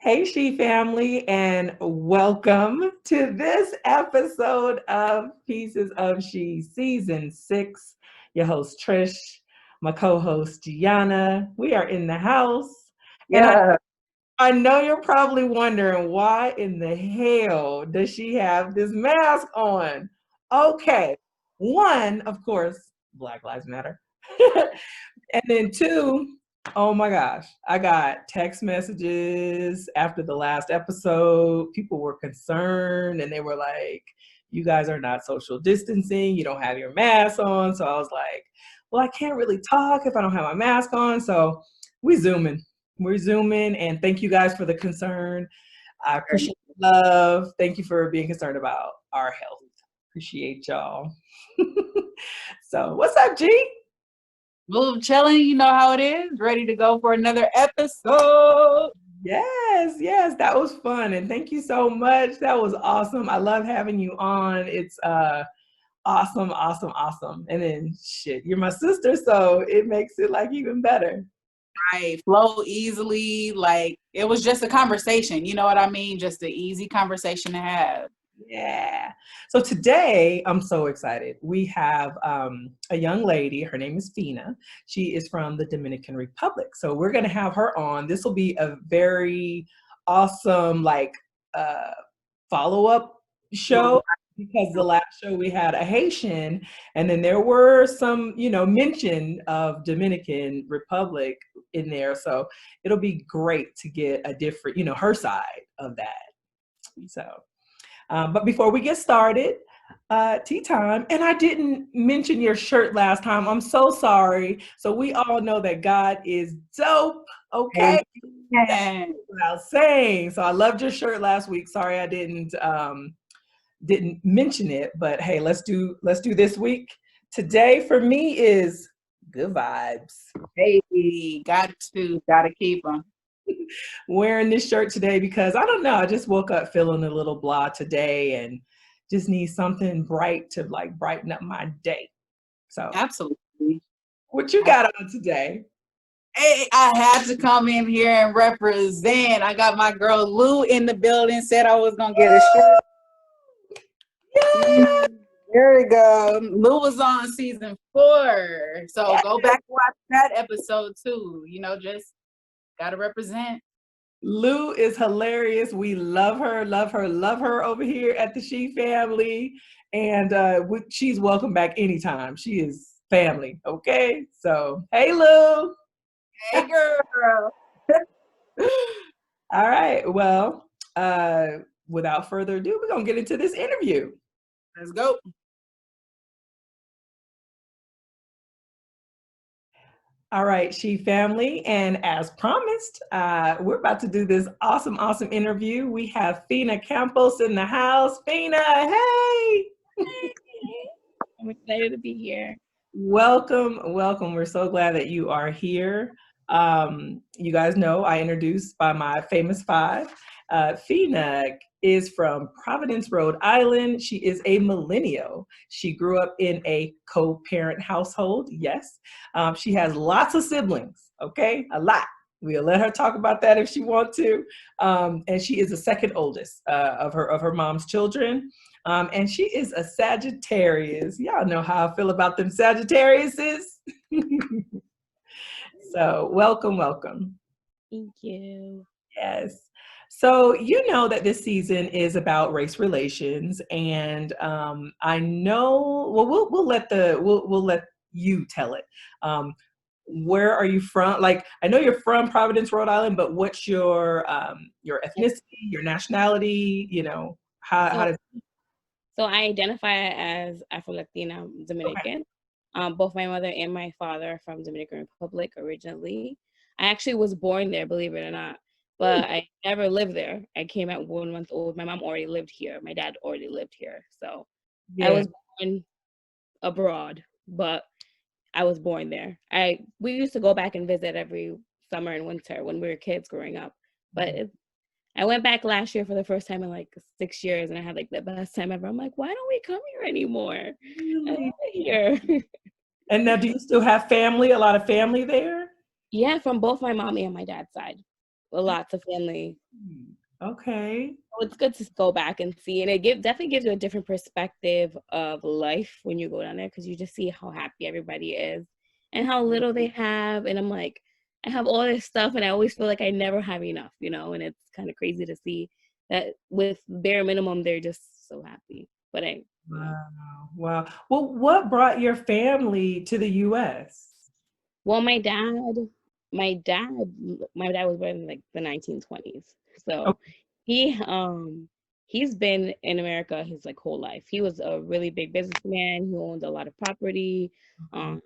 Hey, She family, and welcome to this episode of Pieces of She Season 6. Your host, Trish, my co-host, Gianna. We are in the house. And Yeah. I know you're probably wondering, why in the hell does she have this mask on? Okay. One, of course, Black Lives Matter. And then two, oh my gosh, I got text messages after the last episode. People were concerned and they were like, you guys are not social distancing. You don't have your mask on. So I was like, well, I can't really talk if I don't have my mask on. So we're Zooming. We're Zooming. And thank you guys for the concern. I appreciate the love. Thank you for being concerned about our health. Appreciate y'all. So what's up, G? Well, chilling, you know how it is. Ready to go for another episode. Yes, that was fun. And thank you so much. That was awesome. I love having you on. It's awesome. And then shit, you're my sister, so it makes it like even better. Right. Flow easily. Like it was just a conversation. You know what I mean? Just an easy conversation to have. Yeah. So today I'm so excited. We have a young lady. Her name is Fina. She is from the Dominican Republic. So we're going to have her on. This will be a very awesome, follow-up show, because the last show we had a Haitian, and then there were some, mention of Dominican Republic in there. So it'll be great to get a different, her side of that. So. But before we get started, tea time. And I didn't mention your shirt last time. I'm so sorry. So we all know that God is dope. Okay. Amen. What I was saying. So I loved your shirt last week. Sorry I didn't mention it. But hey, let's do this week. Today for me is good vibes. Hey, gotta keep them. Wearing this shirt today because I don't know, I just woke up feeling a little blah today and just need something bright to like brighten up my day. So Absolutely. what you got on today? Hey, I had to come in here and represent. I got my girl Lou in the building, said I was gonna get a shirt. Yeah. There we go. Lou was on season 4. So go back and watch that episode too. Just gotta represent. Lou is hilarious. We love her over here at the She family. And she's welcome back anytime. She is family. Okay. So hey Lou. Hey girl. All right. Well, without further ado, we're gonna get into this interview. Let's go. All right, She family, and as promised, we're about to do this awesome interview. We have Fina Campos in the house. Fina, hey! I'm excited to be here. Welcome. We're so glad that you are here. You guys know I introduced by my famous 5. Fina is from Providence, Rhode Island. She is a millennial. She grew up in a co-parent household. Yes. She has lots of siblings. Okay, a lot. We'll let her talk about that if she wants to. And she is the second oldest of her mom's children. And she is a Sagittarius. Y'all know how I feel about them Sagittariuses. So welcome. Thank you. Yes. So you know that this season is about race relations, and I know. Well, we'll let you tell it. Where are you from? Like, I know you're from Providence, Rhode Island, but what's your ethnicity, your nationality? How does? So I identify as Afro-Latina Dominican. Okay. Both my mother and my father are from Dominican Republic originally. I actually was born there, believe it or not, but I never lived there. I came at 1 month old. My mom already lived here. My dad already lived here. So I was born abroad, but I was born there. We used to go back and visit every summer and winter when we were kids growing up. But I went back last year for the first time in like 6 years, and I had like the best time ever. I'm like, why don't we come here anymore? I love it here. And now, do you still have family? A lot of family there? Yeah, from both my mom and my dad's side. lots of family. Okay. So it's good to go back and see, and it definitely gives you a different perspective of life when you go down there, because you just see how happy everybody is and how little they have. And I'm like, I have all this stuff, and I always feel like I never have enough, you know. And it's kind of crazy to see that with bare minimum, they're just so happy. But you know. Wow. Wow. Well, what brought your family to the US? Well, my dad, my dad was born in like the 1920s. Oh, So he's been in America his like whole life. He was a really big businessman. He owned a lot of property. okay. Um,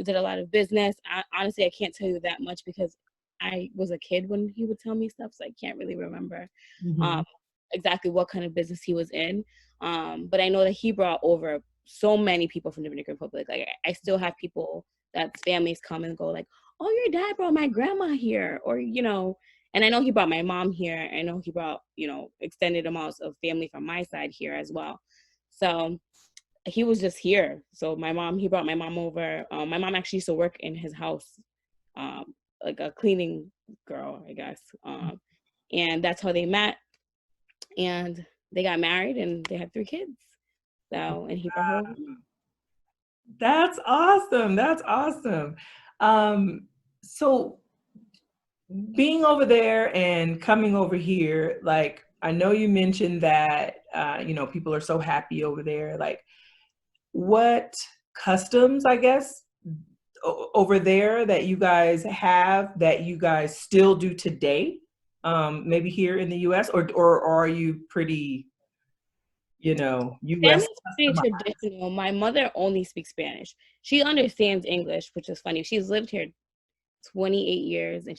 did a lot of business. Honestly, I can't tell you that much because I was a kid when he would tell me stuff, so I can't really remember Mhm. um, exactly what kind of business he was in. But I know that he brought over so many people from the Dominican Republic. Like I still have people that's families come and go like, "Oh, your dad brought my grandma here," or you know. And I know he brought my mom here. I know he brought extended amounts of family from my side here as well. So he was just here. So he brought my mom over. My mom actually used to work in his house, like a cleaning girl, I guess. And that's how they met. And they got married and they had 3 kids. So, and he brought her over. That's awesome. That's awesome. So being over there and coming over here, like I know you mentioned that people are so happy over there. Like what customs, I guess, over there that you guys have that you guys still do today? Maybe here in the US, or are you pretty, US Family's pretty customized? traditional. My mother only speaks Spanish. She understands English, which is funny. She's lived here 28 years and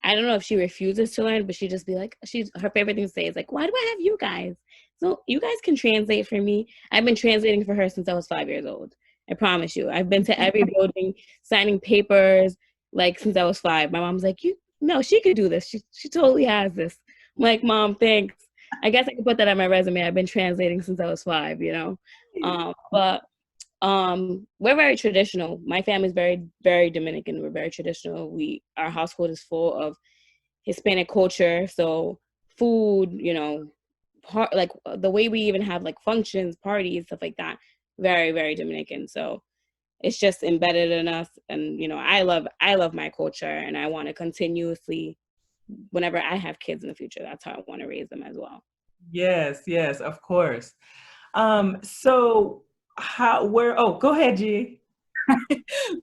I don't know if she refuses to learn, but she just be like, her favorite thing to say is like, why do I have you guys? So you guys can translate for me. I've been translating for her since I was 5 years old. I promise you. I've been to every building, signing papers, like since I was 5. My mom's like, no, she could do this. She totally has this. I'm like, Mom, thanks. I guess I could put that on my resume. I've been translating since I was 5, But we're very traditional. My family's very, very Dominican. We're very traditional. Our household is full of Hispanic culture. So food, like the way we even have like functions, parties, stuff like that, very, very Dominican. So it's just embedded in us. And, I love my culture and I want to continuously, whenever I have kids in the future, that's how I want to raise them as well. Yes, yes, of course. So go ahead, G.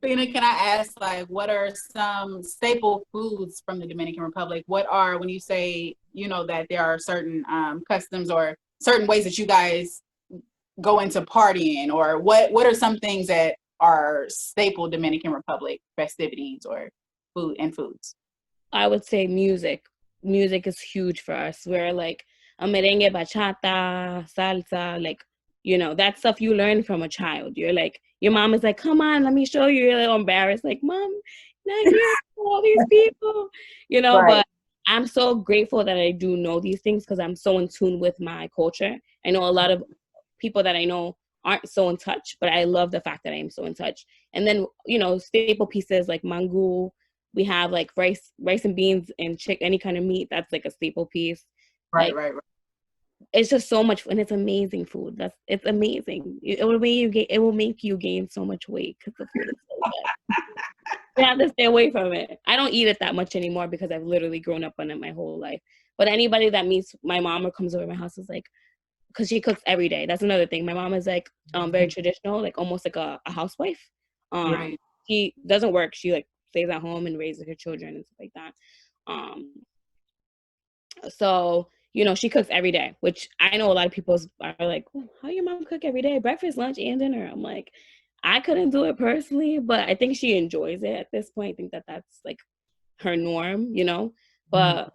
Fina, can I ask, like, what are some staple foods from the Dominican Republic? When you say, that there are certain customs or certain ways that you guys go into partying, or what are some things that are staple Dominican Republic festivities or foods? I would say music. Music is huge for us. We're like a merengue, bachata, salsa, like, that stuff you learn from a child. You're like, your mom is like, come on, let me show you. You're a little embarrassed, like, Mom, not here, all these people, Right. but I'm so grateful that I do know these things because I'm so in tune with my culture. I know a lot of people that I know aren't so in touch, but I love the fact that I am so in touch. And then, staple pieces like mango. We have like rice and beans and any kind of meat. That's like a staple piece. Right, Like right. it's just so much, and it's amazing food. It's amazing. It will make you gain so much weight because the food is so good. You have to stay away from it. I don't eat it that much anymore because I've literally grown up on it my whole life. But anybody that meets my mom or comes over to my house is like, because she cooks every day. That's another thing. My mom is like very traditional, like almost like a housewife. Right. She doesn't work. She like stays at home and raises her children and stuff like that. So she cooks every day, which I know a lot of people are like, oh, how your mom cook every day, breakfast, lunch, and dinner? I'm like, I couldn't do it personally, but I think she enjoys it at this point. I think that that's like her norm, Mhm. but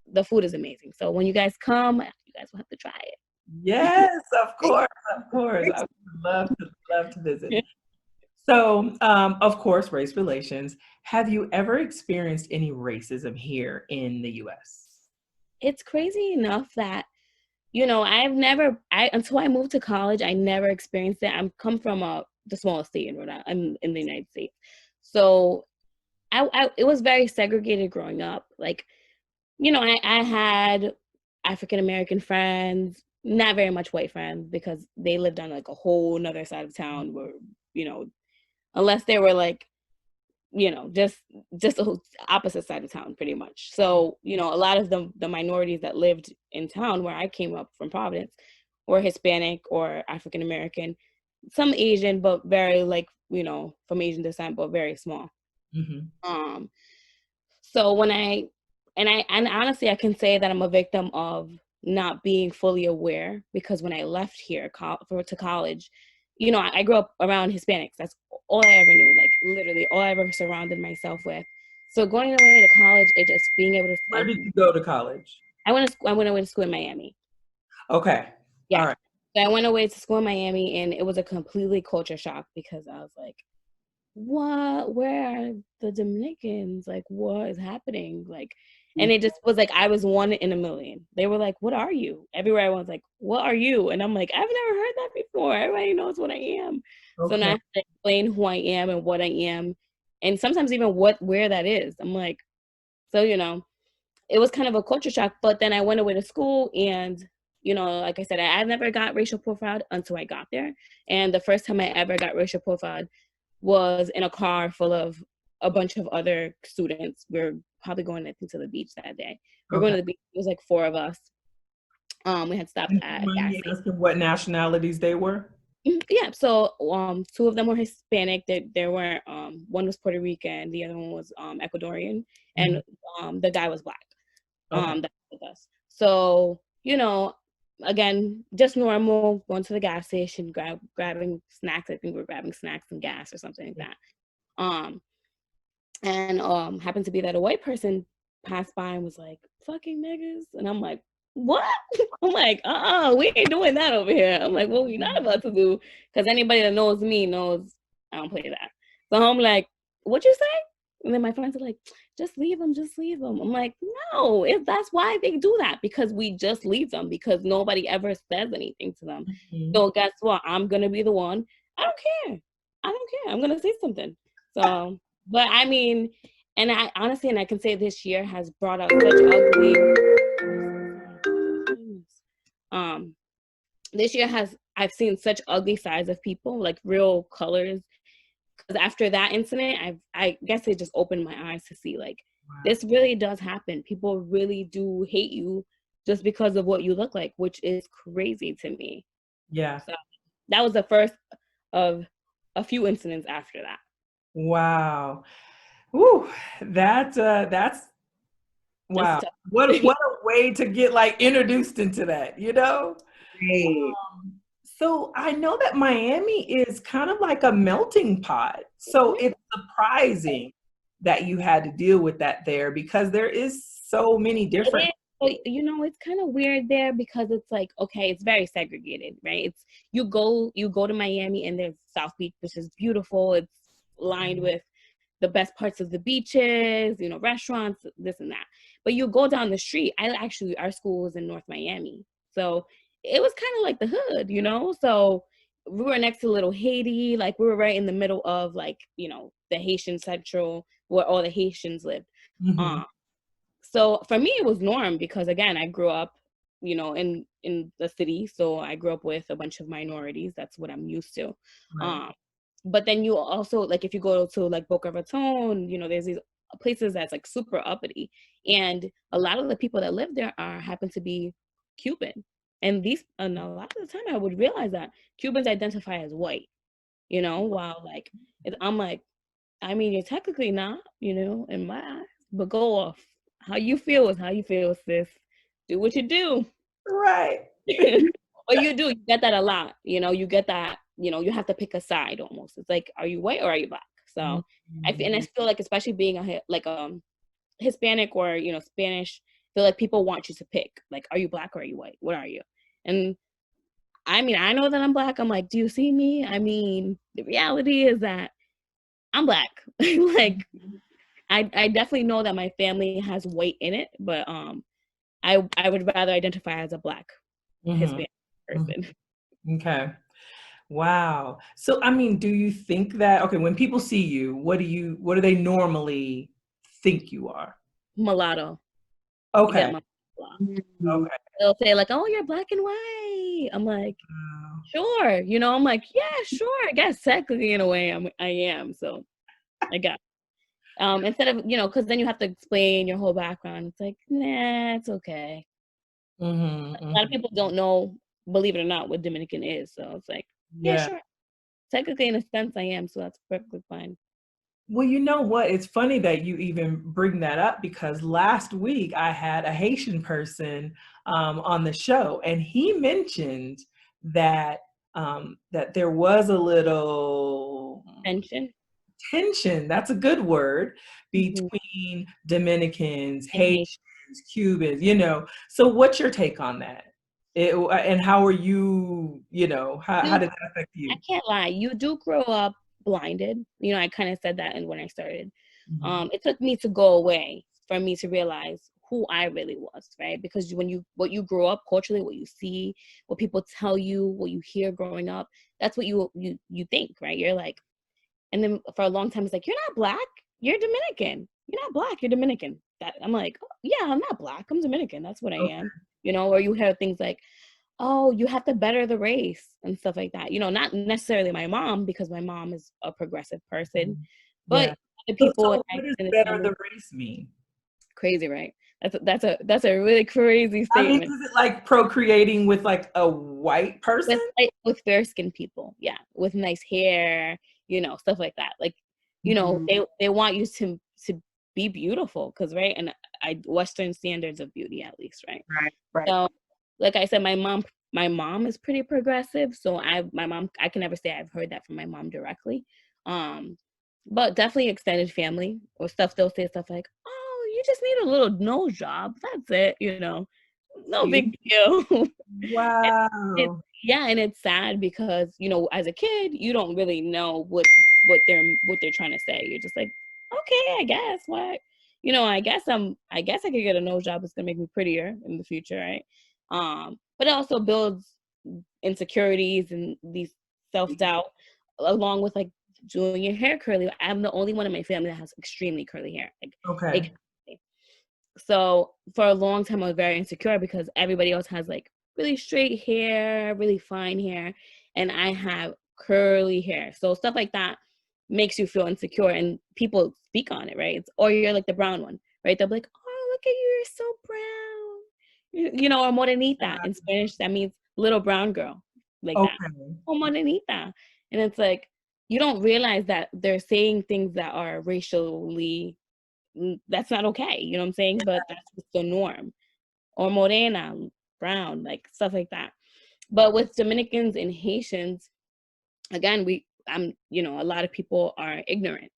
the food is amazing. So when you guys come, you guys will have to try it. Yes, of course, of course. I would love to visit. So, of course, race relations. Have you ever experienced any racism here in the US? It's crazy enough that until I moved to college, I never experienced it. I'm come from the smallest state in Rhode Island, in the United States. So it was very segregated growing up. Like, you know, I had African American friends, not very much white friends, because they lived on like a whole nother side of town where, you know, unless they were like, you know, just the opposite side of town pretty much. So, you know, a lot of the minorities that lived in town where I came up from, Providence, were Hispanic or African American, some Asian, but very like, you know, from Asian descent, but very small. Um, so when and honestly, I can say that I'm a victim of not being fully aware, because when I left here to college, you know, I grew up around Hispanics. That's all I ever knew, like literally all I ever surrounded myself with. So going away to college, it just being able to, Where did you go to college? I went away to school in Miami. Okay. Yeah. All right. So I went away to school in Miami, and it was a completely culture shock, because I was like, what, where are the Dominicans? Like, what is happening? Like, and it just was like, I was one in a million. They were like, what are you? Everywhere I was like, what are you? And I'm like, I've never heard that before. Everybody knows what I am. So now I have to explain who I am and what I am. And sometimes even where that is. I'm like, so, you know, it was kind of a culture shock. But then I went away to school, and, you know, like I said, I never got racial profiled until I got there. And the first time I ever got racial profiled was in a car full of a bunch of other students. We're probably going, I think, to the beach that day. We're going to the beach. It was like 4 of us. We had stopped at a gas station. Asking what nationalities they were? Yeah, so 2 of them were Hispanic. There were one was Puerto Rican, the other one was Ecuadorian, and the guy was Black. That was with us. So, you know, again, just normal, going to the gas station, grabbing snacks. I think we're grabbing snacks and gas or something like that. And happened to be that a white person passed by and was like, fucking niggas. And I'm like, what? I'm like, we ain't doing that over here. I'm like, well, we're not about to do, because anybody that knows me knows I don't play that. So I'm like, what you say? And then my friends are like, just leave them, just leave them. I'm like, no, that's why they do that, because we just leave them, because nobody ever says anything to them. So guess what? I'm going to be the one. I don't care. I'm going to say something. So, but I mean, and I honestly, and I can say this year has brought out such ugly, this year I've seen such ugly sides of people, like real colors. Because after that incident, I guess it just opened my eyes to see, like, this really does happen. People really do hate you just because of what you look like, which is crazy to me. Yeah. So that was the first of a few incidents after that. Wow. Ooh, that's wow. What a way to get like introduced into that, you know? Right. So I know that Miami is kind of like a melting pot. So it's surprising that you had to deal with that there, because there is so many different. You know, it's kind of weird there, because it's like, okay, it's very segregated, right? It's you go to Miami, and there's South Beach, which is beautiful. It's lined with the best parts of the beaches, you know, restaurants, this and that. But you go down the street. Our school was in North Miami, so it was kind of like the hood, you know? So we were next to Little Haiti. Like, we were right in the middle of, like, you know, the Haitian Central, where all the Haitians lived. So for me, it was norm, because, again, I grew up, you know, in the city. So I grew up with a bunch of minorities. That's what I'm used to. Right. But then you also, like, if you go to, like, Boca Raton, you know, there's these places that's, like, super uppity. And a lot of the people that live there happen to be Cuban. And a lot of the time I would realize that Cubans identify as white, you know, while, like, I'm like, I mean, you're technically not, you know, in my eyes, but go off. How you feel is how you feel, sis. Do what you do. Right. But you get that a lot, you know, you get that, you know, you have to pick a side almost. It's like, are you white or are you Black? So I feel like, especially being Hispanic or, you know, Spanish, I feel like people want you to pick, like, are you Black or are you white? What are you? And I mean, I know that I'm Black. I'm like, do you see me? I mean, the reality is that I'm Black. Like, I definitely know that my family has white in it, but I would rather identify as a Black Hispanic person. Okay. Wow. So, I mean, do you think that, okay, when people see you, what do they normally think you are? Mulatto. You get Okay. my Okay. they'll say like, "Oh, you're black and white." I'm like, Wow. "Sure." You know, I'm like, "Yeah, sure." I guess technically in a way I am. So I got instead of, because then you have to explain your whole background. It's like, nah, it's okay. Mm-hmm, A lot of mm-hmm. people don't know, believe it or not, what Dominican is. So it's like, yeah, Yeah. sure. Technically, in a sense, I am. So that's perfectly fine. Well, you know what? It's funny that you even bring that up because last week I had a Haitian person on the show, and he mentioned that that there was a little Tension. tension. That's a good word Hmm. between Dominicans, And hate. Haitians, Cubans. You know. So, what's your take on that? And how are you? You know, how Dude, did that affect I you? can't lie. You do grow up blinded. I kind of said that when I started. Mhm. It took me to go away for me to realize who I really was, right? Because what you grow up culturally, what you see, what people tell you, what you hear growing up, that's what you think, right? You're like, and then for a long time, it's like, you're not black, you're Dominican. You're not black, you're Dominican. That I'm like, oh, yeah, I'm not black, I'm Dominican. That's what I am. Or you hear things like, oh, you have to better the race and stuff like that. Not necessarily my mom, because my mom is a progressive person, Mhm. Yeah. but the So, people in so my what does extended better family, the race mean? crazy, right? That's a really crazy I mean, statement. is it like procreating with like a white person? With fair skinned people, yeah, with nice hair, stuff like that. Like, Mhm. they want you to be beautiful, because right, and Western standards of beauty, at least, right? Right, right. So, like I said, my mom is pretty progressive. So I can never say I've heard that from my mom directly. Um, but definitely extended family or stuff. They'll say stuff like, "Oh, you just need a little nose job. That's it. No See? big deal." And it Wow. yeah, and it's sad because, as a kid, you don't really know what they're trying to say. You're just like, okay, I guess what, I guess I could get a nose job. It's gonna make me prettier in the future, right? But it also builds insecurities and these self-doubt, along with like doing your hair curly. I'm the only one in my family that has extremely curly hair, Okay. like, so for a long time, I was very insecure because everybody else has like really straight hair, really fine hair, and I have curly hair. So stuff like that makes you feel insecure, and people speak on it, right? Or you're like the brown one, right? They'll be like, "Oh, look at you, you're so brown," or morenita. In Spanish, that means little brown girl, like that. Okay. Oh, morenita, and it's like you don't realize that they're saying things that are racially that's not okay, you know what I'm saying? But that's just the norm. Or morena, brown, like stuff like that. But with Dominicans and Haitians, again, a lot of people are ignorant,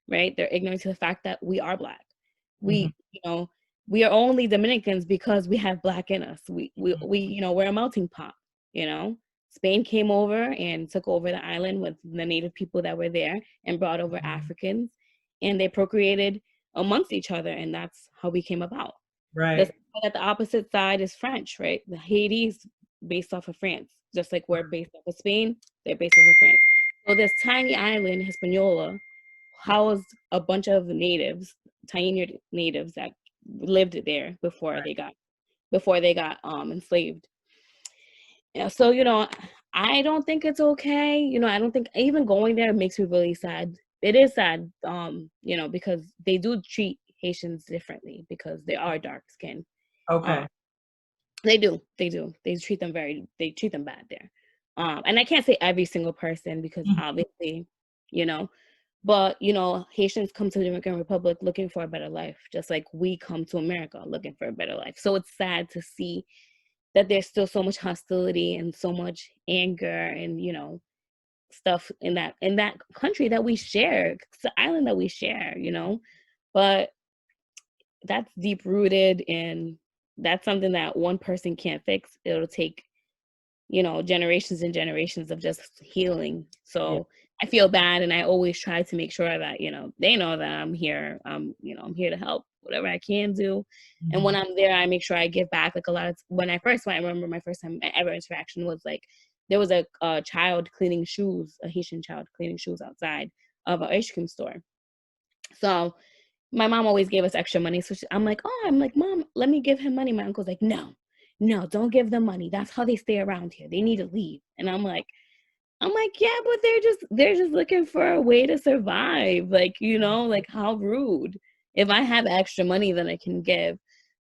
right? They're ignorant to the fact that we are black. Mhm. We are only Dominicans because we have black in us. We're a melting pot, you know. Spain came over and took over the island with the native people that were there and brought over Mhm. Africans, and they procreated amongst each other, and that's how we came about. The Right. at the opposite side is French, right? The Haiti's based off of France, just like we're based off of Spain, they're based off of France. So this tiny island, Hispaniola, housed a bunch of natives, tiny natives that lived there before they got enslaved. Yeah, so I don't think it's okay. I don't think even going there makes me really sad. It is sad, because they do treat Haitians differently because they are dark skinned. Okay. They treat them bad there. And I can't say every single person because Mhm. obviously, you know, but Haitians come to the Dominican Republic looking for a better life, just like we come to America looking for a better life. So it's sad to see that there's still so much hostility and so much anger and stuff in that country that we share. It's the island that we share. But that's deep rooted, and that's something that one person can't fix. It'll take generations and generations of just healing. Yeah. So I feel bad, and I always try to make sure that they know that I'm here. I'm here to help whatever I can do. And when Mhm. I'm there, I make sure I give back. Like a lot of when I first went, I remember my first time ever interaction was like there was a child cleaning shoes, a Haitian child cleaning shoes outside of an ice cream store. So my mom always gave us extra money. So I'm like, Mom, let me give him money. My uncle's like, no, don't give them money. That's how they stay around here. They need to leave. And I'm like, yeah, but they're just looking for a way to survive. Like, you know, like how rude. If I have extra money, then I can give.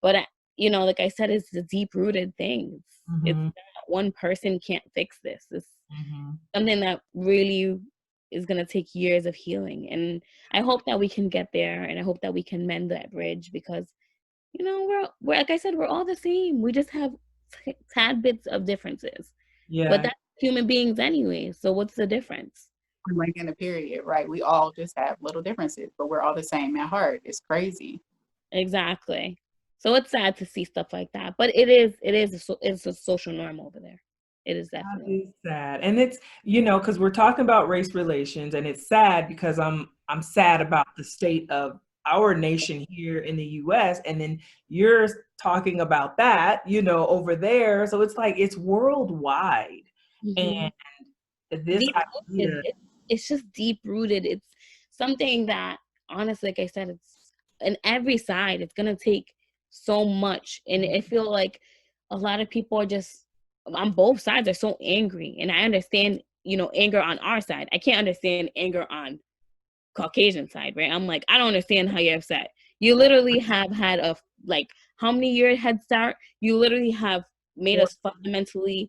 But you know, like I said, it's a deep rooted thing. It's not, one person can't fix this. It's something that really is going to take years of healing. And I hope that we can get there, and I hope that we can mend that bridge, because, you know, we're like I said, we're all the same. We just have tad bits of differences. Yeah. But that's human beings anyway. So what's the difference? Like in a period, right? We all just have little differences, but we're all the same at heart. It's crazy. Exactly. So it's sad to see stuff like that, but it's a social norm over there. It is definitely. That is sad. And it's, you know, because we're talking about race relations, and it's sad because I'm sad about the state of our nation here in the US, and then you're talking about that, you know, over there. So it's like it's worldwide. And this idea, it's just deep rooted. It's something that, honestly, like I said, it's in every side. It's gonna take so much, and I feel like a lot of people are just on both sides are so angry. And I understand, you know, anger on our side. I can't understand anger on Caucasian side, right? I'm like, I don't understand how you're upset. You literally have had a, like, how many year head start? You literally have made us fundamentally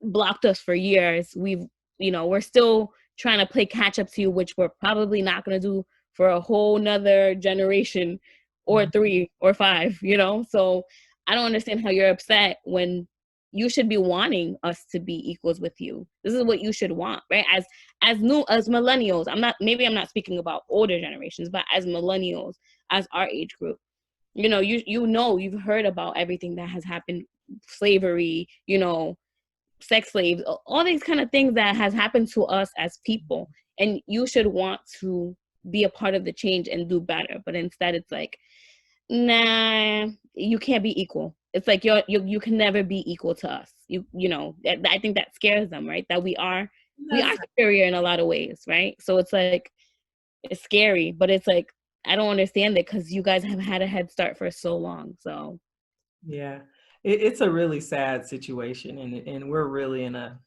blocked us for years. We've, you know, we're still trying to play catch up to you, which we're probably not going to do for a whole nother generation or 3 or 5, you know? So I don't understand how you're upset when you should be wanting us to be equals with you. This is what you should want, right? As millennials, I'm not speaking about older generations, but as millennials, as our age group, you know, you've heard about everything that has happened, slavery, you know, sex slaves, all these kind of things that has happened to us as people. And you should want to be a part of the change and do better. But instead it's like, nah, you can't be equal. It's like you can never be equal to us. You know, I think that scares them, right? That we are superior in a lot of ways, right? So it's like, it's scary, but it's like, I don't understand it because you guys have had a head start for so long. So yeah, it's a really sad situation, and we're really in a,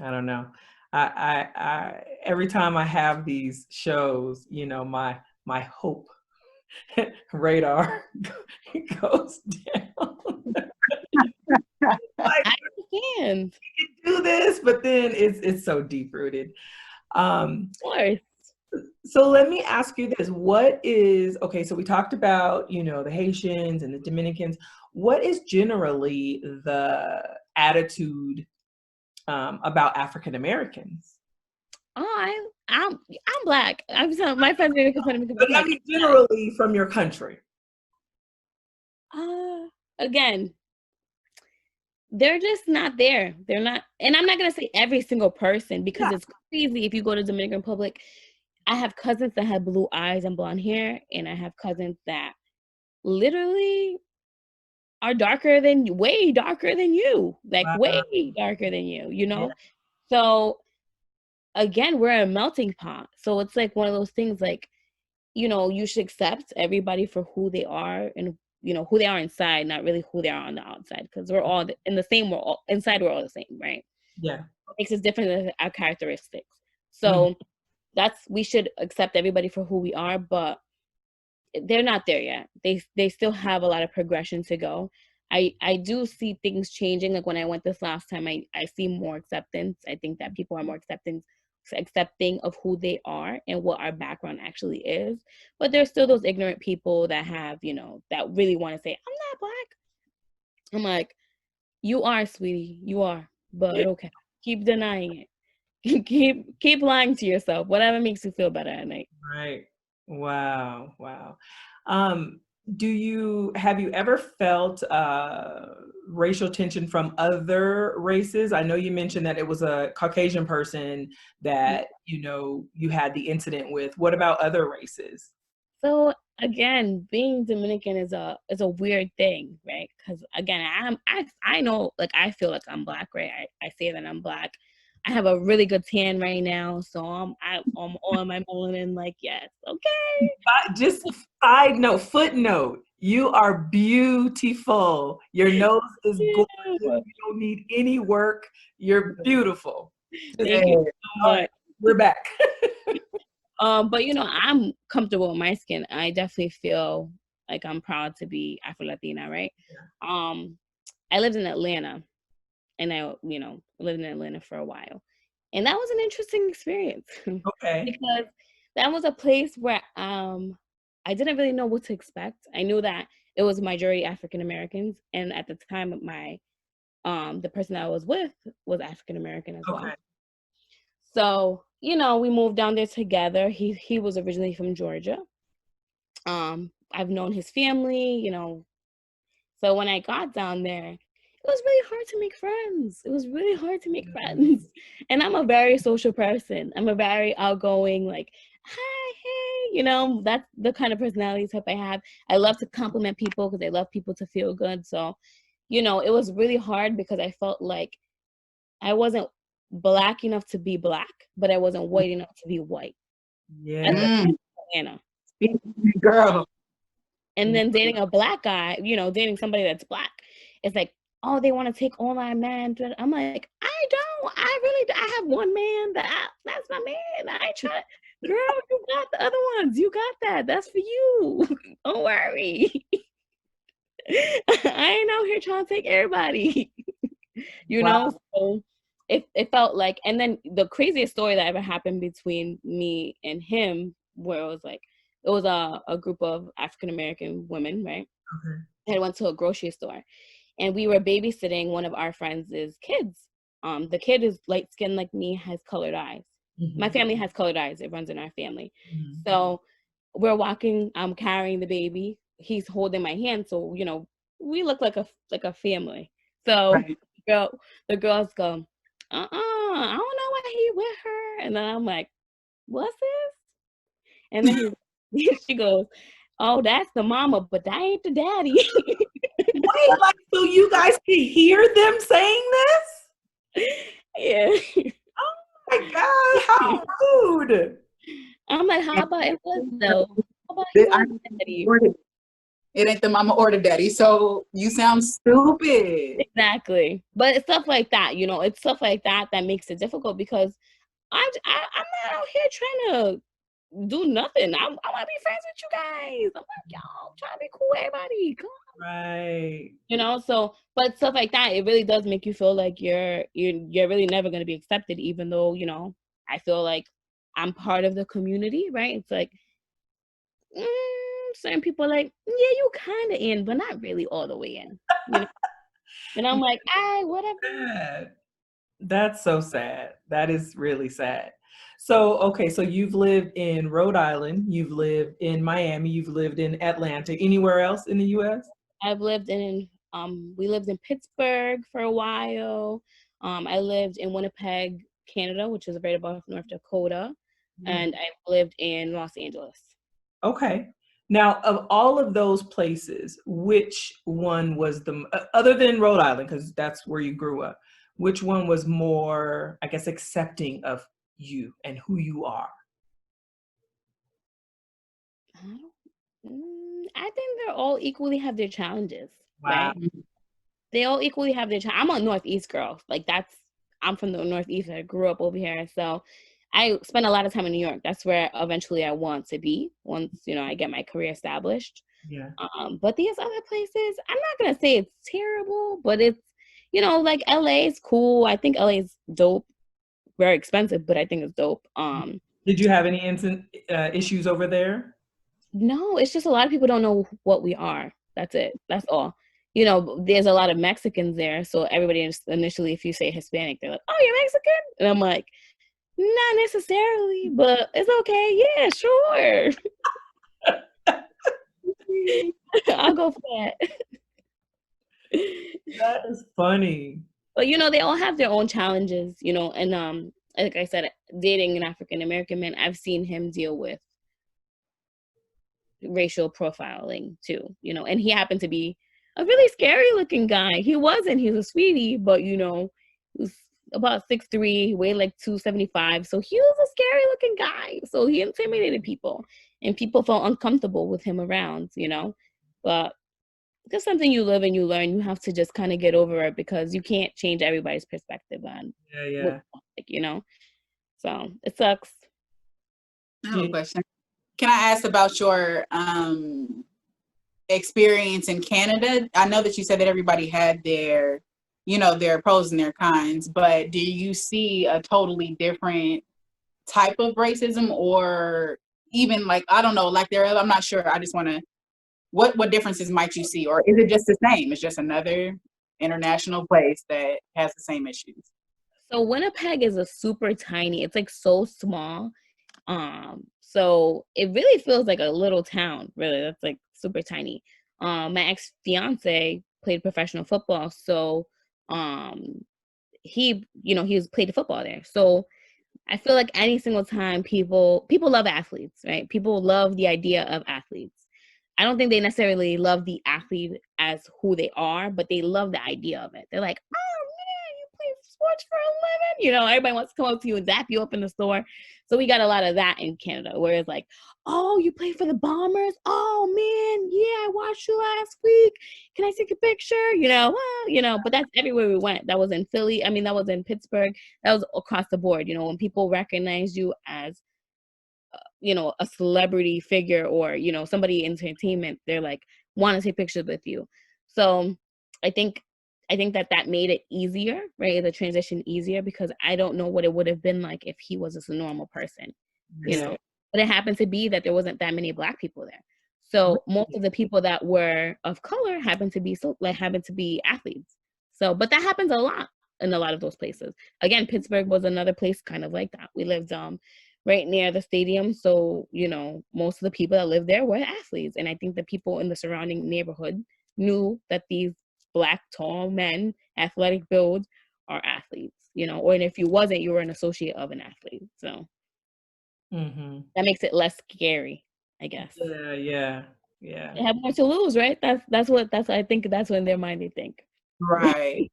I don't know. I every time I have these shows, you know, my hope radar goes down. Like, I understand. we can do this, but then it's so deep rooted. Of course. So let me ask you this: what is, okay? So we talked about, you know, the Haitians and the Dominicans. What is generally the attitude about African Americans? Oh, I'm Black. I'm so, my friends are making fun of me. But I mean, generally from your country. Again, they're just not there. They're not, and I'm not gonna say every single person, because it's crazy. If you go to Dominican Republic, I have cousins that have blue eyes and blonde hair, and I have cousins that literally are way darker than you, like way darker than you, you know? Yeah. So again, we're a melting pot. So it's like one of those things, like, you know, you should accept everybody for who they are, and, you know, who they are inside, not really who they are on the outside, because we're all in the same, inside we're all the same, right? Yeah. What makes us different than our characteristics. So we should accept everybody for who we are, but they're not there yet. They still have a lot of progression to go. I do see things changing. Like when I went this last time, I see more acceptance. I think that people are more accepting of who they are and what our background actually is. But there's still those ignorant people that have, you know, that really want to say, I'm not Black. I'm like, you are, sweetie, you are, but okay, keep denying it. keep lying to yourself, whatever makes you feel better at night. Right. Wow. Have you ever felt racial tension from other races? I know you mentioned that it was a Caucasian person that, you know, you had the incident with. What about other races? So again, being Dominican is a weird thing, right? Because again, I know, like, I feel like I'm Black, right? I say that I'm Black. I have a really good tan right now, so I'm on my melanin. Like, yes, okay. Just side note, footnote. You are beautiful. Your nose is gorgeous. Yeah. You don't need any work. You're beautiful. Thank you so All much. right, we're back. But I'm comfortable with my skin. I definitely feel like I'm proud to be Afro Latina, right? I lived in Atlanta, and I lived in Atlanta for a while, and that was an interesting experience Okay. because that was a place where I didn't really know what to expect. I knew that it was majority African Americans, and at the time, my the person that I was with was African American as well. Okay. So, we moved down there together. He was originally from Georgia. I've known his family, So when I got down there, it was really hard to make friends. It was really hard to make friends. And I'm a very social person. I'm a very outgoing, like, hi, hey, that's the kind of personality type I have. I love to compliment people because I love people to feel good. So, it was really hard because I felt like I wasn't Black enough to be Black, but I wasn't white enough to be white. Yeah. Atlanta. Girl. And then dating a Black guy, dating somebody that's Black, it's like, oh, they want to take all our men. I'm like, I have one man that's my man. I try, girl, you got the other ones. You got that. That's for you. Don't worry. I ain't out here trying to take everybody. Wow. So it felt like, and then the craziest story that ever happened between me and him, where it was a group of African American women, right? Okay. And I went to a grocery store, and we were babysitting one of our friends' kids. The kid is light skinned like me, has colored eyes. Mm-hmm. My family has colored eyes. It runs in our family. Mm-hmm. So we're walking. I'm carrying the baby. He's holding my hand. So we look like a family. So Right. the girls go, I don't know why he with her. And then I'm like, what's this? And then she goes, oh, that's the mama, but that ain't the daddy. Wait, like, so you guys can hear them saying this? Yeah. Oh my God, how rude. I'm like, how about it was though? How about he was daddy? It ain't the mama or the daddy. So you sound stupid. Exactly. But it's stuff like that, it's stuff like that that makes it difficult because I'm not out here trying to do nothing. I want to be friends with you guys. I'm like, y'all trying to be cool with everybody. Come on. Right. So, but stuff like that, it really does make you feel like you're really never going to be accepted, even though, I feel like I'm part of the community, right? It's like, certain people are like, yeah, you kind of in, but not really all the way in, And I'm like, whatever. Sad. That's so sad. That is really sad. So, okay, so you've lived in Rhode Island, you've lived in Miami, you've lived in Atlanta. Anywhere else in the U.S.? I've lived we lived in Pittsburgh for a while. I lived in Winnipeg, Canada, which is right above North Dakota. And I lived in Los Angeles. Okay. Now, of all of those places, which one was other than Rhode Island, because that's where you grew up, which one was more, I guess, accepting of you and who you are? I think they all equally have their challenges, Wow. right? They all equally have their challenges. I'm a Northeast girl. Like I'm from the Northeast. I grew up over here. So I spent a lot of time in New York. That's where eventually I want to be once, I get my career established. Yeah. But these other places, I'm not going to say it's terrible, but it's, like LA is cool. I think LA is dope. Very expensive, but I think it's dope. Did you have any issues over there? No, it's just a lot of people don't know what we are. That's it. That's all. There's a lot of Mexicans there. So everybody initially, if you say Hispanic, they're like, oh, you're Mexican? And I'm like, not necessarily, but it's okay. Yeah, sure. I'll go for that. That is funny. But they all have their own challenges, and like I said, dating an African American man, I've seen him deal with racial profiling too, you know. And he happened to be a really scary looking guy. He wasn't. He was a sweetie, but you know, he was about 6'3", weighed like 275. So he was a scary looking guy. So he intimidated people, and people felt uncomfortable with him around, you know. But it's something you live and you learn. You have to just kind of get over it, because you can't change everybody's perspective on Yeah. like, you know. So it sucks. I have a question. Can I ask about your experience in Canada? I know that you said that everybody had their, you know, their pros and their cons, but do you see a totally different type of racism, or even like, I don't know, like I'm not sure. I just want to, what differences might you see, or is it just the same? It's just another international place that has the same issues. So Winnipeg is a super tiny, it's like so small. So it really feels like a little town, really. That's like super tiny. My ex-fiance played professional football, so he, you know, he was played football there. So I feel like any single time people love athletes, right? People love the idea of athletes. I don't think they necessarily love the athlete as who they are, but they love the idea of it. They're like, oh man, you play sports for a living? You know, everybody wants to come up to you and zap you up in the store. So we got a lot of that in Canada, where it's like, oh, you play for the Bombers? Oh man, yeah, I watched you last week. Can I take a picture? You know, well, you know, but that's everywhere we went. That was in Philly. I mean, that was in Pittsburgh. That was across the board. You know, when people recognize you as you know, a celebrity figure, or, you know, somebody in entertainment, they're like, want to take pictures with you. So I think that made it easier, right? The transition easier, because I don't know what it would have been like if he was just a normal person, you know. But it happened to be that there wasn't that many Black people there. So most of the people that were of color happened to be athletes. So, but that happens a lot in a lot of those places. Again, Pittsburgh was another place kind of like that. We lived right near the stadium. So, you know, most of the people that lived there were athletes. And I think the people in the surrounding neighborhood knew that these Black, tall men, athletic build, are athletes, you know, or and if you wasn't, you were an associate of an athlete. So that makes it less scary, I guess. Yeah. They have more to lose, right? I think that's what in their mind they think. Right.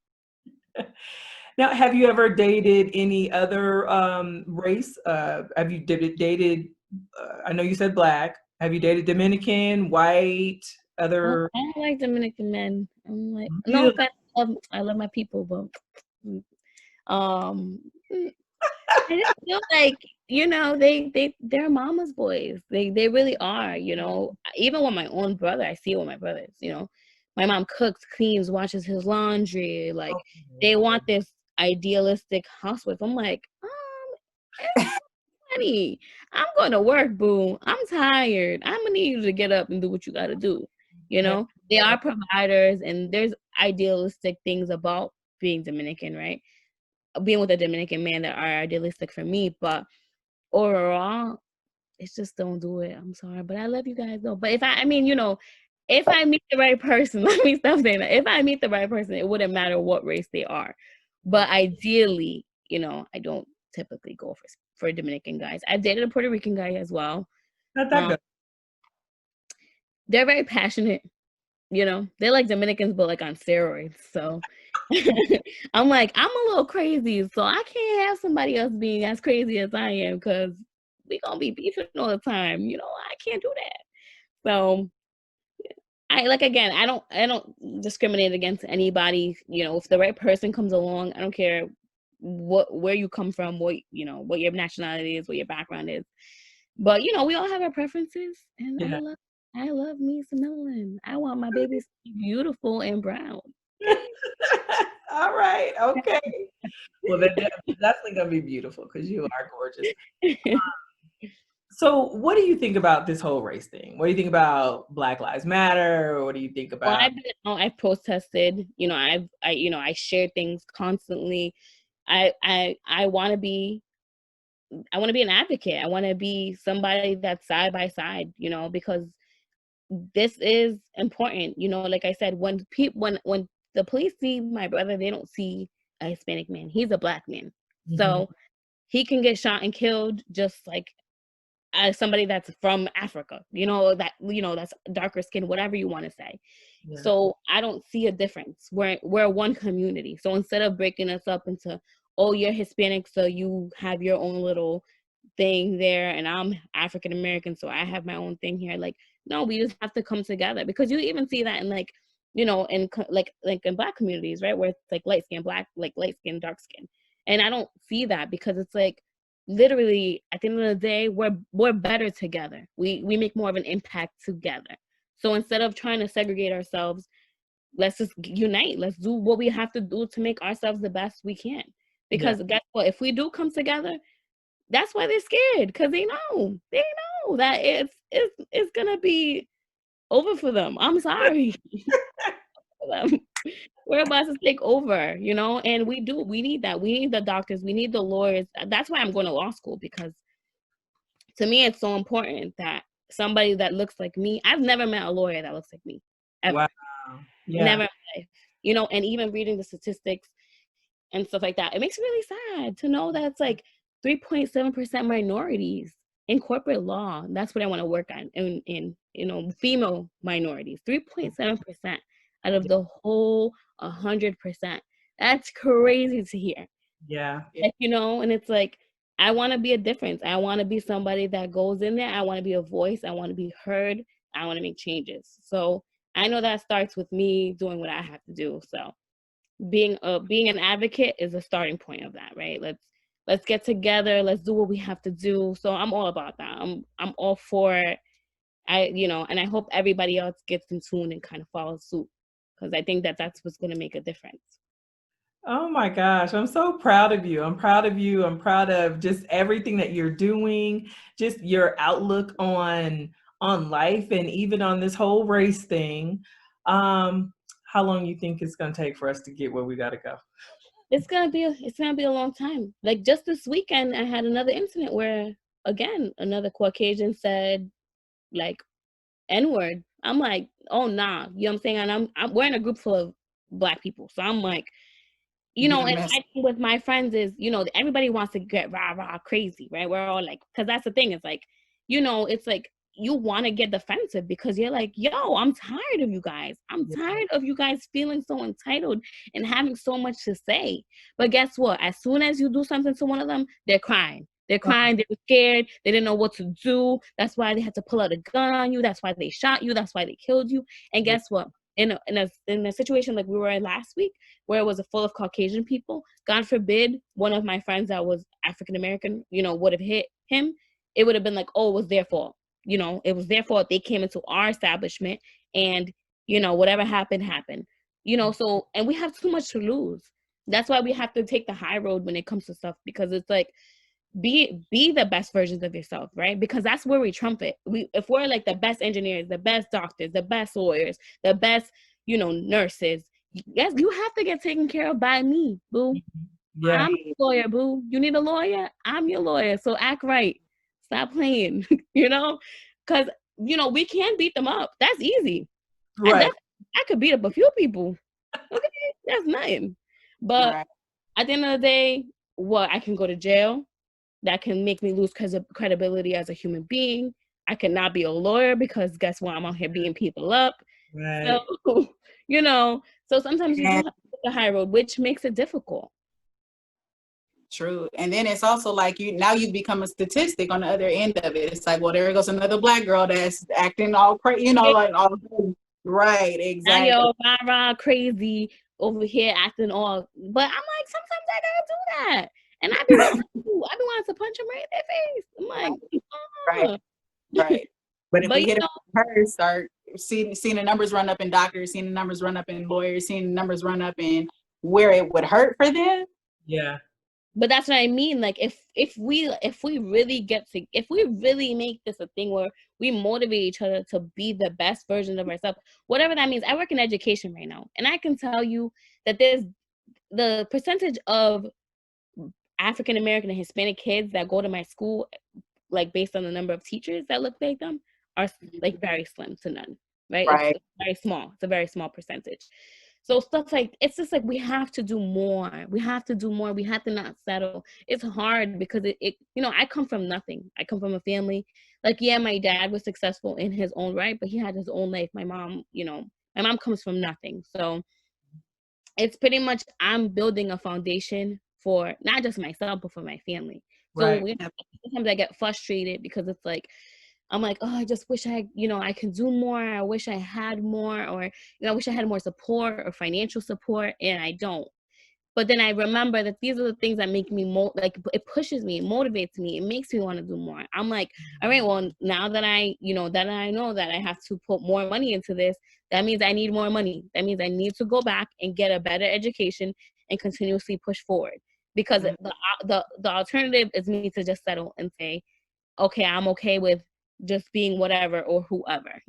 Now, have you ever dated any other race? Have you dated? I know you said Black. Have you dated Dominican, white, other? I don't like Dominican men. I'm like, no offense, I love my people, but I just feel like, you know, they're mama's boys. They really are, you know. Even with my own brother, I see it with my brothers, you know. My mom cooks, cleans, washes his laundry. Like, they want this idealistic housewife. I'm like, it's funny. I'm going to work, boo. I'm tired. I'm gonna need you to get up and do what you gotta do. You know, they are providers, and there's idealistic things about being Dominican, right? Being with a Dominican man that are idealistic for me, but overall, it's just don't do it. I'm sorry, but I love you guys though. But I mean, you know, if I meet the right person, let me stop saying that. If I meet the right person, it wouldn't matter what race they are. But ideally, you know, I don't typically go for Dominican guys. I've dated a Puerto Rican guy as well. Not that good. They're very passionate. You know, they're like Dominicans, but like on steroids. So I'm like, I'm a little crazy, so I can't have somebody else being as crazy as I am, because we gonna be beefing all the time. You know, I can't do that. So I don't discriminate against anybody. You know, if the right person comes along, I don't care where you come from, what your nationality is, what your background is. But you know, we all have our preferences, and I love me some melanin. I want my babies to be beautiful and brown. All right. Okay. Well, they're definitely going to be beautiful, because you are gorgeous. So what do you think about this whole race thing? What do you think about Black Lives Matter? Or what do you think about? Well, I've protested. You know, I share things constantly. I want to be an advocate. I want to be somebody that's side by side, you know, because this is important. You know, like I said, when the police see my brother, they don't see a Hispanic man. He's a Black man. So he can get shot and killed just like as somebody that's from Africa, that's darker skin, whatever you want to say. Yeah. So I don't see a difference. We're one community. So instead of breaking us up into, oh, you're Hispanic, so you have your own little thing there, and I'm African American, so I have my own thing here. Like, no, we just have to come together, because you even see that in like in Black communities, right, where it's like light skin, Black, like light skin, dark skin, and I don't see that, because it's like literally at the end of the day, we're better together. We make more of an impact together. So instead of trying to segregate ourselves, let's just unite. Let's do what we have to do to make ourselves the best we can. Because guess what? If we do come together, that's why they're scared, because they know that it's gonna be over for them. I'm sorry. We're about to take over, and we need that. We need the doctors, we need the lawyers. That's why I'm going to law school, because to me it's so important that somebody that looks like me, I've never met a lawyer that looks like me, ever. Wow. Yeah. Never in my life. And even reading the statistics and stuff like that, it makes me really sad to know that it's like 3.7% minorities in corporate law. That's what I want to work on in female minorities. 3.7% out of the whole 100%. That's crazy to hear. Yeah. And it's like, I want to be a difference. I want to be somebody that goes in there. I want to be a voice. I want to be heard. I want to make changes. So I know that starts with me doing what I have to do. So being an advocate is a starting point of that, right? Let's get together. Let's do what we have to do. So I'm all about that. I'm all for it. And I hope everybody else gets in tune and kind of follows suit, because I think that's what's going to make a difference. Oh my gosh, I'm so proud of you. I'm proud of you. I'm proud of just everything that you're doing, just your outlook on life, and even on this whole race thing. How long you think it's going to take for us to get where we got to go? It's gonna be a long time. Like just this weekend, I had another incident where, again, another Caucasian said, like, N-word. I'm like, oh nah, you know what I'm saying? And we're in a group full of Black people, so I'm like, and my thing with my friends is, everybody wants to get rah crazy, right? We're all like, because that's the thing. It's like, it's like you want to get defensive because you're like, yo, I'm tired of you guys. I'm tired of you guys feeling so entitled and having so much to say. But guess what? As soon as you do something to one of them, they're crying. They're crying. They were scared. They didn't know what to do. That's why they had to pull out a gun on you. That's why they shot you. That's why they killed you. And guess what? In a situation like we were in last week, where it was full of Caucasian people, God forbid one of my friends that was African American, would have hit him, it would have been like, oh, it was their fault. It was their fault. They came into our establishment and, whatever happened. So, and we have too much to lose. That's why we have to take the high road when it comes to stuff, because it's like, be the best versions of yourself, right? Because that's where we trump it. If we're like the best engineers, the best doctors, the best lawyers, the best, nurses, yes, you have to get taken care of by me, boo. Yeah. I'm a lawyer, boo. You need a lawyer? I'm your lawyer. So act right. Stop playing, because, we can beat them up. That's easy. Right. I could beat up a few people. Okay, that's nothing. But at the end of the day, I can go to jail. That can make me lose credibility as a human being. I cannot be a lawyer because guess what? I'm out here beating people up. Right. So, so sometimes you do have to take the high road, which makes it difficult. True. And then it's also like you've become a statistic on the other end of it. It's like, well, there goes another Black girl that's acting all crazy, like all right, exactly. Now rah crazy over here acting all, but I'm like, sometimes I gotta do that. And I be wanting to punch him right in their face. I'm like, right. But if we hit her, start seeing the numbers run up in doctors, seeing the numbers run up in lawyers, seeing the numbers run up in where it would hurt for them. Yeah. But that's what I mean. Like if we really make this a thing where we motivate each other to be the best version of ourselves, whatever that means. I work in education right now, and I can tell you that there's the percentage of African American and Hispanic kids that go to my school, like based on the number of teachers that look like them, are like very slim to none, right? It's very small. It's a very small percentage. So stuff like, it's just like, we have to do more. We have to do more. We have to not settle. It's hard because it I come from nothing. I come from a family. Like, yeah, my dad was successful in his own right, but he had his own life. My mom, my mom comes from nothing. So it's pretty much, I'm building a foundation for not just myself, but for my family. So Right. sometimes I get frustrated because it's like, I'm like, oh, I just wish I can do more. I wish I had more, or, I wish I had more support or financial support, and I don't. But then I remember that these are the things that make me like, it pushes me, it motivates me, it makes me want to do more. I'm like, all right, well, now that I know that I have to put more money into this, that means I need more money. That means I need to go back and get a better education and continuously push forward. Because the alternative is me to just settle and say, okay, I'm okay with just being whatever or whoever,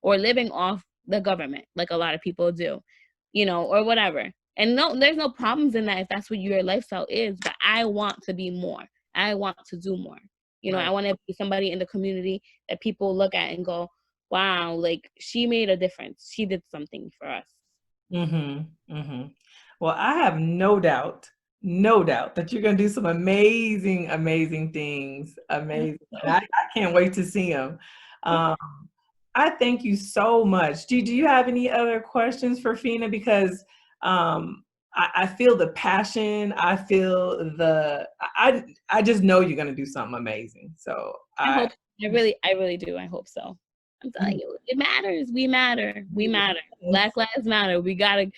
or living off the government like a lot of people do, or whatever. And no, there's no problems in that if that's what your lifestyle is, but I want to be more. I want to do more. Right. I want to be somebody in the community that people look at and go, wow, like, she made a difference. She did something for us. Well, I have no doubt that you're going to do some amazing, amazing things. Amazing. And I can't wait to see them. I thank you so much. Do you have any other questions for Fina? Because I feel the passion. I feel I just know you're going to do something amazing. So I really do. I hope so. I'm telling you, it matters. We matter. We matter. Black lives matter. We gotta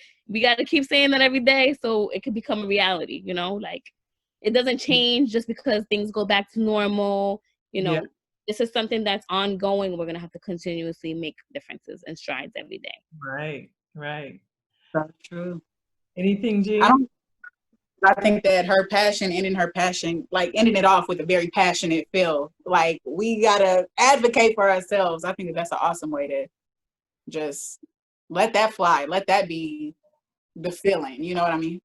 keep saying that every day so it can become a reality. Like, it doesn't change just because things go back to normal. Yeah. This is something that's ongoing. We're gonna have to continuously make differences and strides every day. Right. That's true. Anything, G? I think that her passion, ending it off with a very passionate feel. Like, we gotta advocate for ourselves. I think that's an awesome way to just let that fly. Let that be the feeling. You know what I mean?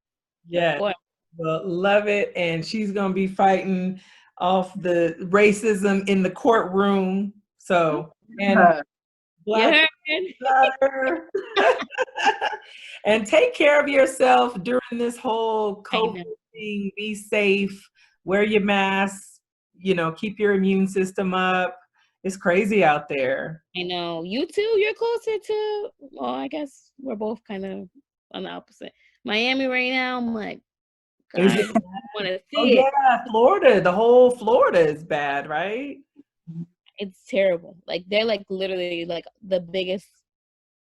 Yeah. Well, love it. And she's going to be fighting off the racism in the courtroom. So, and Black Matter. And take care of yourself during this whole COVID thing. Be safe, wear your mask, keep your immune system up. It's crazy out there. I know. You too, you're closer to, well, I guess we're both kind of on the opposite. Miami right now, I'm like, God, I want to see it. Yeah, Florida. The whole Florida is bad, right? It's terrible. Like, they're like literally like the biggest,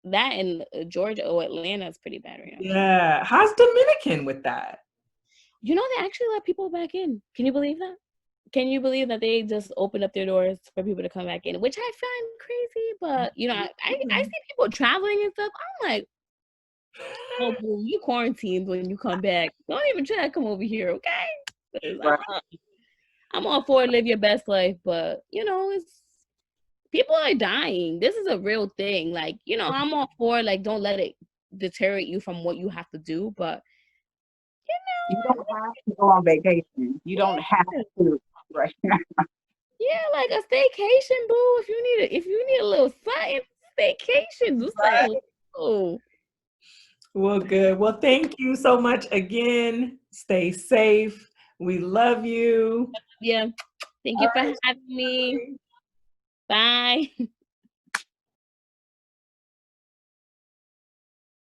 that in Georgia or Atlanta is pretty bad right now. Yeah. How's Dominican with that? They actually let people back in. Can you believe that? Can you believe that they just opened up their doors for people to come back in? Which I find crazy, but I see people traveling and stuff. I'm like, oh, boy, you quarantined when you come back. Don't even try to come over here, okay? I'm all for live your best life, but it's, people are dying. This is a real thing. Like, I'm all for, like, don't let it deteriorate you from what you have to do, but you don't have to go on vacation. You don't have to right now. Yeah, like a staycation, boo. If you need a little something, staycation. Do something. Oh. Well, good. Well, thank you so much again. Stay safe. We love you. Yeah. Thank you for having me. Bye.